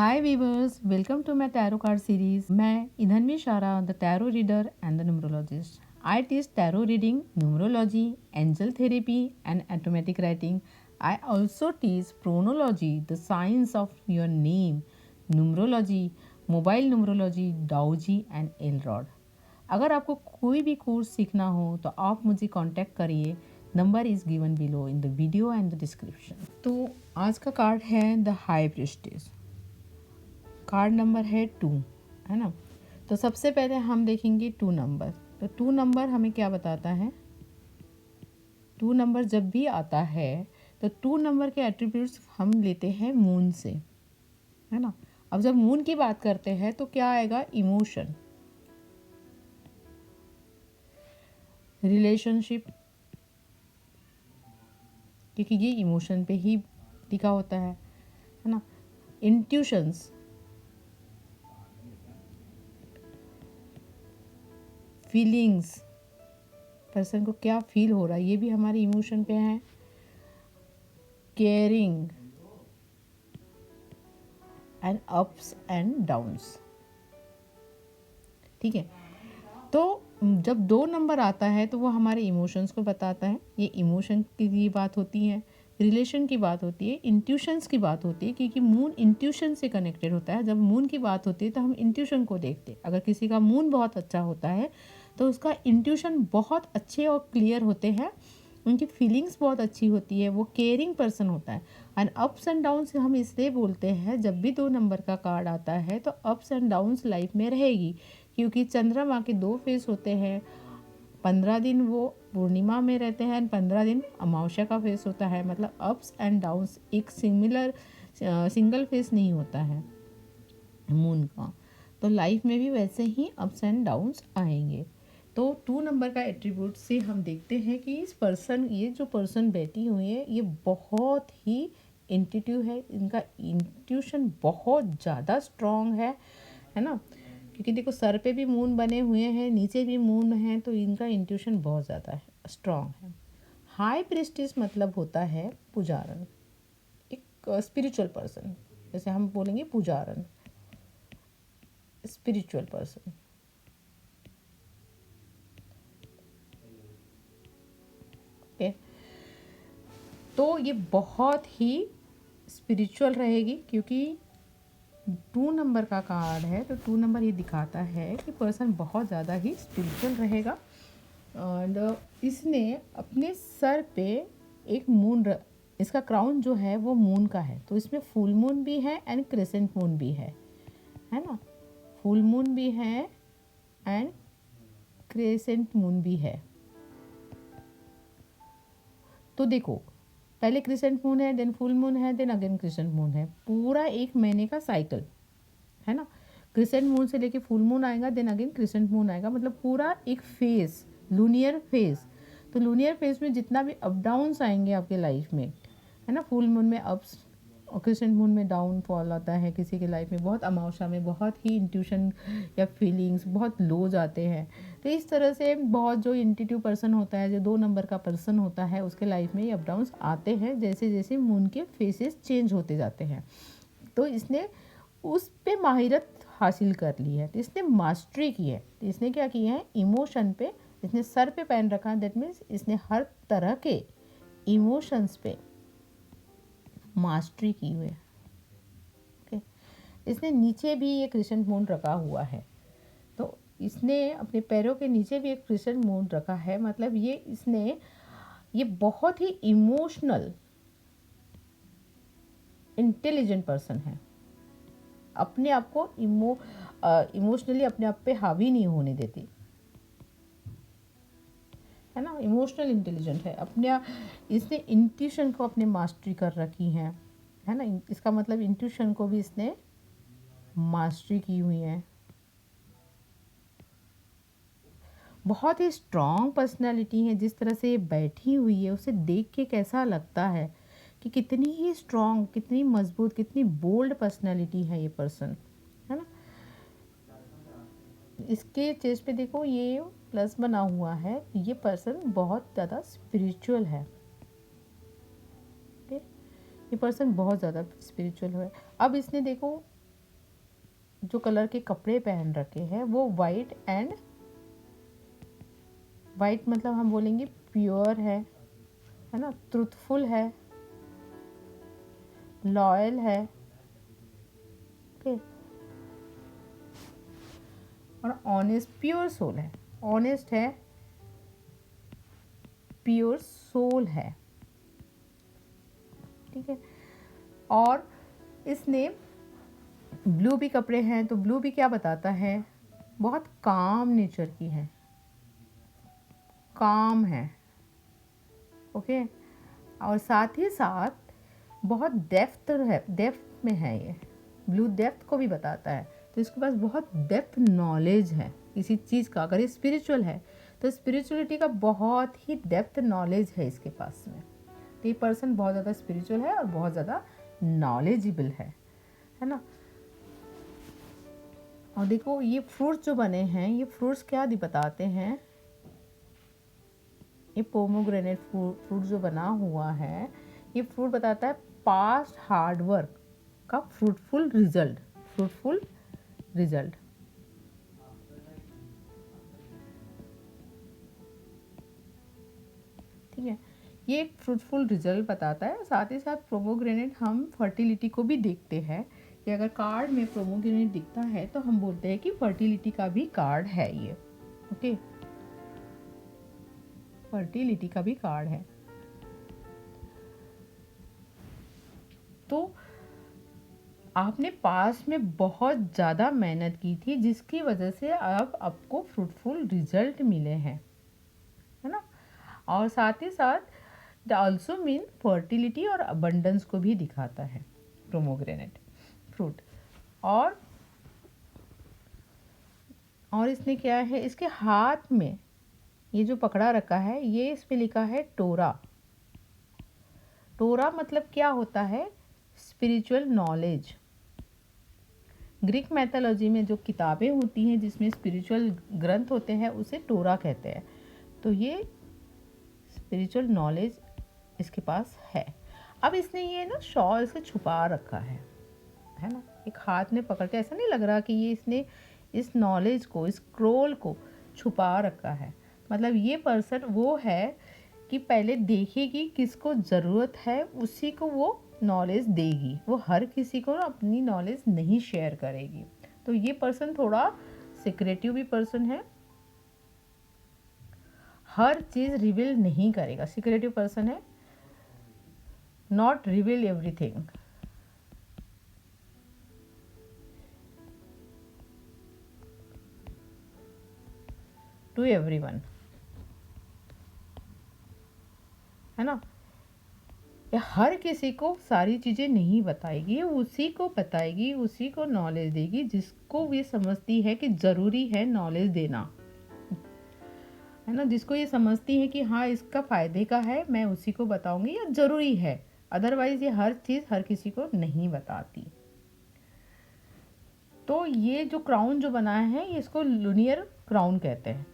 Hi viewers, welcome to my tarot card series. मैं इधनवी शारा, the tarot reader and the numerologist. I teach tarot reading, numerology, angel therapy and automatic writing. I also teach chronology, the science of your name, numerology, mobile numerology, Daoji and Elrod. अगर आपको कोई भी course सीखना हो तो आप मुझे contact करिए. Number is given below in the video and the description. तो आज का कार्ड है the high priestess. Card number है 2, है ना. तो सबसे पहले हम देखेंगे 2 नंबर. तो 2 नंबर हमें क्या बताता है. 2 नंबर जब भी आता है तो 2 नंबर के एट्रीब्यूट्स हम लेते हैं मून से, है ना. अब जब मून की बात करते हैं तो क्या आएगा. इमोशन, रिलेशनशिप, क्योंकि ये इमोशन पे ही टिका होता है ना. इंट्यूशंस, फीलिंग्स, पर्सन को क्या फील हो रहा है ये भी हमारे इमोशन पे है. Caring and ups and downs. ठीक है. तो जब 2 नंबर आता है तो वो हमारे इमोशंस को बताता है. ये इमोशन की बात होती है, रिलेशन की बात होती है, इंट्यूशंस की बात होती है, क्योंकि मून इंट्यूशन से कनेक्टेड होता है. जब मून की बात होती है तो हम इंट्यूशन को देखते हैं. अगर किसी का मून बहुत अच्छा होता है तो उसका इंट्यूशन बहुत अच्छे और क्लियर होते हैं, उनकी फीलिंग्स बहुत अच्छी होती है, वो केयरिंग पर्सन होता है. एंड अप्स एंड डाउन्स हम इसलिए बोलते हैं जब भी 2 नंबर का कार्ड आता है तो अप्स एंड डाउन्स लाइफ में रहेगी, क्योंकि चंद्रमा के 2 फेस होते हैं. 15 दिन वो पूर्णिमा में रहते हैं, 15 दिन अमावस्या का फेस होता है. मतलब अप्स एंड डाउन्स एक सिंगल फेस नहीं होता है मून का. तो लाइफ में भी वैसे ही अप्स एंड डाउन्स आएंगे. तो 2 नंबर का एट्रीब्यूट से हम देखते हैं कि ये जो पर्सन बैठी हुई है ये बहुत ही इंट्यूटिव है. इनका इंट्यूशन बहुत ज़्यादा स्ट्रॉन्ग है ना. क्योंकि देखो सर पे भी मून बने हुए हैं, नीचे भी मून है, तो इनका इंट्यूशन बहुत ज़्यादा है, स्ट्रॉन्ग है. हाई प्रिस्टिस मतलब होता है पुजारन, एक स्पिरिचुअल पर्सन. जैसे हम बोलेंगे पुजारन, स्पिरिचुअल पर्सन. ओके. तो ये बहुत ही स्पिरिचुअल रहेगी, क्योंकि 2 नंबर का कार्ड है. तो 2 नंबर ये दिखाता है कि पर्सन बहुत ज़्यादा ही स्पिरिचुअल रहेगा. एंड इसने अपने सर पे एक इसका क्राउन जो है वो मून का है. तो इसमें फुल मून भी है एंड क्रेसेंट मून भी है ना. फुल मून भी है एंड क्रेसेंट मून भी है. तो देखो, पहले क्रिसेंट मून है, देन फुल मून है, देन अगेन क्रिसेंट मून है. पूरा 1 महीने का साइकिल है ना. क्रिसेंट मून से लेके फुल मून आएगा, देन अगेन क्रिसेंट मून आएगा. मतलब पूरा एक फेज, लूनियर फेज. तो लूनियर फेज में जितना भी अप डाउन्स आएंगे आपके लाइफ में, है ना. फुल मून में अप्स और क्रिसेंट मून में डाउनफॉल आता है किसी के लाइफ में. बहुत अमावस्या में बहुत ही इंट्यूशन या फीलिंग्स बहुत लो जाते हैं. तो इस तरह से बहुत जो इंट्यूटिव पर्सन होता है, जो 2 नंबर का पर्सन होता है, उसके लाइफ में ये अप डाउन्स आते हैं जैसे जैसे मून के फेसेस चेंज होते जाते हैं. तो इसने उस पे माहिरत हासिल कर ली है. तो इसने मास्टरी की है. तो इसने क्या किया है, इमोशन पे इसने सर पे पेन रखा. दैट मीन्स इसने हर तरह के इमोशंस पे मास्टरी की हुई है. ओके. इसने नीचे भी एक क्रिसेंट मून रखा हुआ है. तो इसने अपने पैरों के नीचे भी एक क्रिसेंट मून रखा है. मतलब ये बहुत ही इमोशनल इंटेलिजेंट पर्सन है. अपने आप को इमोशनली अपने आप पे हावी नहीं होने देती, है ना. इमोशनल इंटेलिजेंट है. इसने इंट्यूशन को अपने मास्टरी कर रखी है ना. इसका मतलब इंट्यूशन को भी इसने मास्टरी की हुई है. बहुत ही स्ट्रॉन्ग पर्सनालिटी है. जिस तरह से ये बैठी हुई है उसे देख के कैसा लगता है कि कितनी ही स्ट्रॉन्ग, कितनी मजबूत, कितनी बोल्ड पर्सनालिटी है ये पर्सन, है ना. इसके चेस्ट पे देखो ये प्लस बना हुआ है. ये पर्सन बहुत ज़्यादा स्पिरिचुअल है. ये पर्सन बहुत ज़्यादा स्पिरिचुअल है. अब इसने देखो जो कलर के कपड़े पहन रखे हैं वो वाइट मतलब हम बोलेंगे प्योर है ना, ट्रूथफुल है, लॉयल है, ओके, और ऑनेस्ट, प्योर सोल है, ऑनेस्ट है, प्योर सोल है, ठीक है। और इसने ब्लू भी कपड़े हैं, तो ब्लू भी क्या बताता है, बहुत काम नेचर की है, काम है, ओके, और साथ ही साथ बहुत डेप्थ में है। ये ब्लू डेप्थ को भी बताता है, तो इसके पास बहुत डेप्थ नॉलेज है किसी चीज़ का। अगर ये स्पिरिचुअल है तो स्पिरिचुअलिटी का बहुत ही डेप्थ नॉलेज है इसके पास में। तो ये पर्सन बहुत ज़्यादा स्पिरिचुअल है और बहुत ज़्यादा नॉलेजेबल है ना। और देखो ये फ्रूट्स जो बने हैं, ये फ्रूट्स क्या बताते हैं, ये पोमोग्रेनेट फ्रूट जो बना हुआ है, ये फ्रूट बताता है पास्ट हार्ड वर्क का फ्रूटफुल रिजल्ट, ठीक है। ये एक फ्रूटफुल रिजल्ट बताता है। साथ ही साथ पोमोग्रेनेट हम फर्टिलिटी को भी देखते हैं कि अगर कार्ड में पोमोग्रेनेट दिखता है तो हम बोलते हैं कि फर्टिलिटी का भी कार्ड है ये, ओके, फर्टिलिटी का भी कार्ड है। तो आपने पास में बहुत ज़्यादा मेहनत की थी जिसकी वजह से अब आपको फ्रूटफुल रिजल्ट मिले हैं, है ना। और साथ ही साथ ऑल्सो मीन फर्टिलिटी और अबंडेंस को भी दिखाता है पोमोग्रेनेट फ्रूट। और इसने क्या है, इसके हाथ में ये जो पकड़ा रखा है, ये इस पे लिखा है टोरा। टोरा मतलब क्या होता है, स्पिरिचुअल नॉलेज। ग्रीक मैथोलॉजी में जो किताबें होती हैं जिसमें स्पिरिचुअल ग्रंथ होते हैं उसे टोरा कहते हैं। तो ये स्पिरिचुअल नॉलेज इसके पास है। अब इसने ये ना शॉल से छुपा रखा है ना, एक हाथ में पकड़ के, ऐसा नहीं लग रहा कि ये इसने इस नॉलेज को, इस स्क्रोल को छुपा रखा है। मतलब ये पर्सन वो है कि पहले देखेगी किसको ज़रूरत है, उसी को वो नॉलेज देगी, वो हर किसी को अपनी नॉलेज नहीं शेयर करेगी। तो ये पर्सन थोड़ा सिक्रेटिव भी पर्सन है, हर चीज़ रिवील नहीं करेगा, सिक्रेटिव पर्सन है, not reveal everything. To everyone, है ना। ये हर किसी को सारी चीज़ें नहीं बताएगी, उसी को बताएगी, उसी को नॉलेज देगी जिसको ये समझती है कि ज़रूरी है नॉलेज देना, है ना। जिसको ये समझती है कि हाँ इसका फ़ायदे का है, मैं उसी को बताऊंगी या ज़रूरी है। अदरवाइज़ ये हर चीज़ हर किसी को नहीं बताती। तो ये जो क्राउन जो बनाया है इसको लूनियर क्राउन कहते हैं,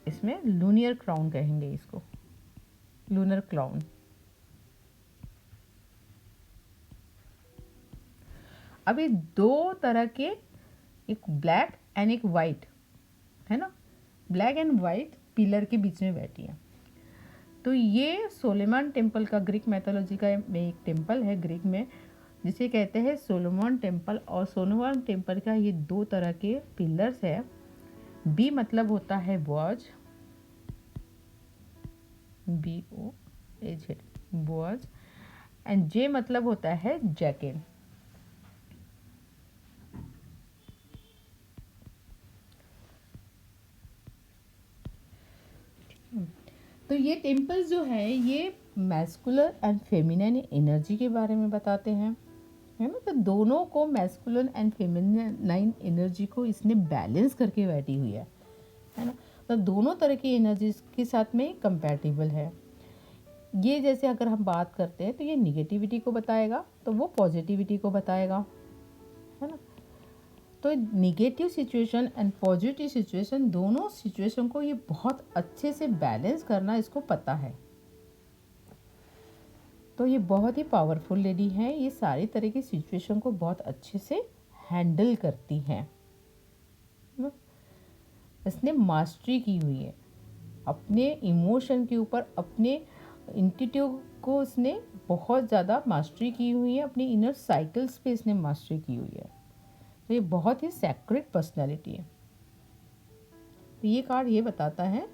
इसमें लूनियर क्राउन कहेंगे इसको, लूनर क्राउन। अभी दो तरह के, एक ब्लैक एंड एक वाइट, है ना, ब्लैक एंड वाइट पिलर के बीच में बैठी है। तो ये सोलोमन टेम्पल का, ग्रीक मैथोलॉजी का एक टेम्पल है ग्रीक में जिसे कहते हैं सोलोमन टेम्पल। और सोलोमन टेम्पल का ये दो तरह के पिलर्स है। बी मतलब होता है बॉज, BOAZ, बॉज, एंड जे मतलब होता है जैकेट। तो ये टेम्पल्स जो है ये मैस्कुलर एंड फेमिनिन एनर्जी के बारे में बताते हैं, है ना। तो दोनों को, मैस्कुलर एंड फेमिनिन एनर्जी को इसने बैलेंस करके बैठी हुई है ना। तो दोनों तरह की एनर्जीज के साथ में कंपैटिबल है ये। जैसे अगर हम बात करते हैं तो ये निगेटिविटी को बताएगा तो वो पॉजिटिविटी को बताएगा, है ना। तो negative situation and positive situation, दोनों सिचुएशन को ये बहुत अच्छे से बैलेंस करना इसको पता है। तो ये बहुत ही पावरफुल लेडी है, ये सारी तरह की सिचुएशन को बहुत अच्छे से हैंडल करती हैं। इसने मास्टरी की हुई है अपने इमोशन के ऊपर, अपने इंट्यूटिव को इसने बहुत ज़्यादा मास्टरी की हुई है, अपने इनर साइकिल्स पे इसने मास्टरी की हुई है। तो ये बहुत ही सैक्रेड पर्सनैलिटी है। तो ये कार्ड ये बताता है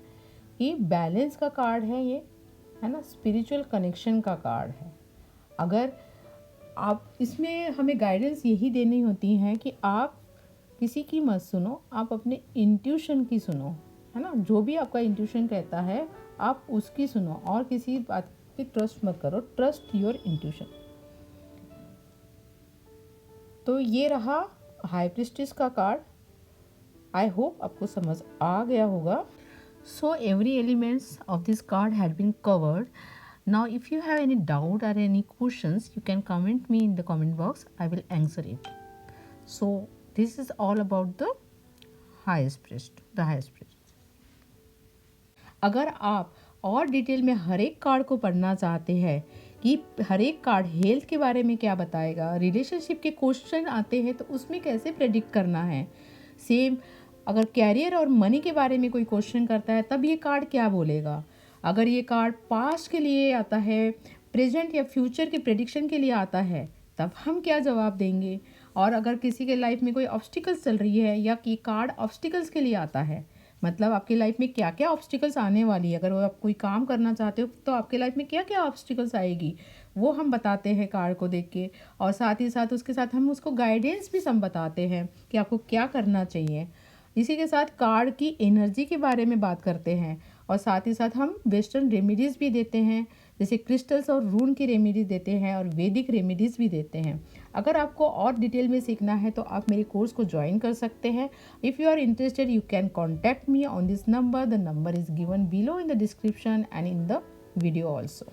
कि बैलेंस का कार्ड है ये, है ना, स्पिरिचुअल कनेक्शन का कार्ड है। अगर आप इसमें हमें गाइडेंस यही देनी होती है कि आप किसी की मत सुनो, आप अपने इंट्यूशन की सुनो, है ना। जो भी आपका इंट्यूशन कहता है आप उसकी सुनो और किसी बात पे ट्रस्ट मत करो। Trust your intuition. तो ये रहा हाई प्रीस्टेस का कार्ड। आई होप आपको समझ आ गया होगा। So every elements of this card had been covered. Now if you have any doubt or any questions, you can comment me in the comment box. I will answer it. So this is all about the highest priest, the highest priest. अगर आप और detail में हर एक card को पढ़ना चाहते हैं कि हर एक कार्ड हेल्थ के बारे में क्या बताएगा, रिलेशनशिप के क्वेश्चन आते हैं तो उसमें कैसे प्रेडिक्ट करना है, सेम अगर कैरियर और मनी के बारे में कोई क्वेश्चन करता है तब ये कार्ड क्या बोलेगा, अगर ये कार्ड पास्ट के लिए आता है, प्रेजेंट या फ्यूचर के प्रेडिक्शन के लिए आता है तब हम क्या जवाब देंगे, और अगर किसी के लाइफ में कोई ऑब्स्टिकल्स चल रही है या कि कार्ड ऑब्स्टिकल्स के लिए आता है, मतलब आपकी लाइफ में क्या क्या ऑब्स्टिकल्स आने वाली है, अगर वो आप कोई काम करना चाहते हो तो आपके लाइफ में क्या क्या ऑब्स्टिकल्स आएगी वो हम बताते हैं कार्ड को देख के, और साथ ही साथ उसके साथ हम उसको गाइडेंस भी हम बताते हैं कि आपको क्या करना चाहिए। इसी के साथ कार्ड की एनर्जी के बारे में बात करते हैं और साथ ही साथ हम वेस्टर्न रेमेडीज़ भी देते हैं, जैसे क्रिस्टल्स और रून की रेमेडीज देते हैं और वैदिक रेमेडीज़ भी देते हैं। अगर आपको और डिटेल में सीखना है तो आप मेरे कोर्स को ज्वाइन कर सकते हैं। If you are interested you can contact me on this number. The number is given below in the description and in the video also.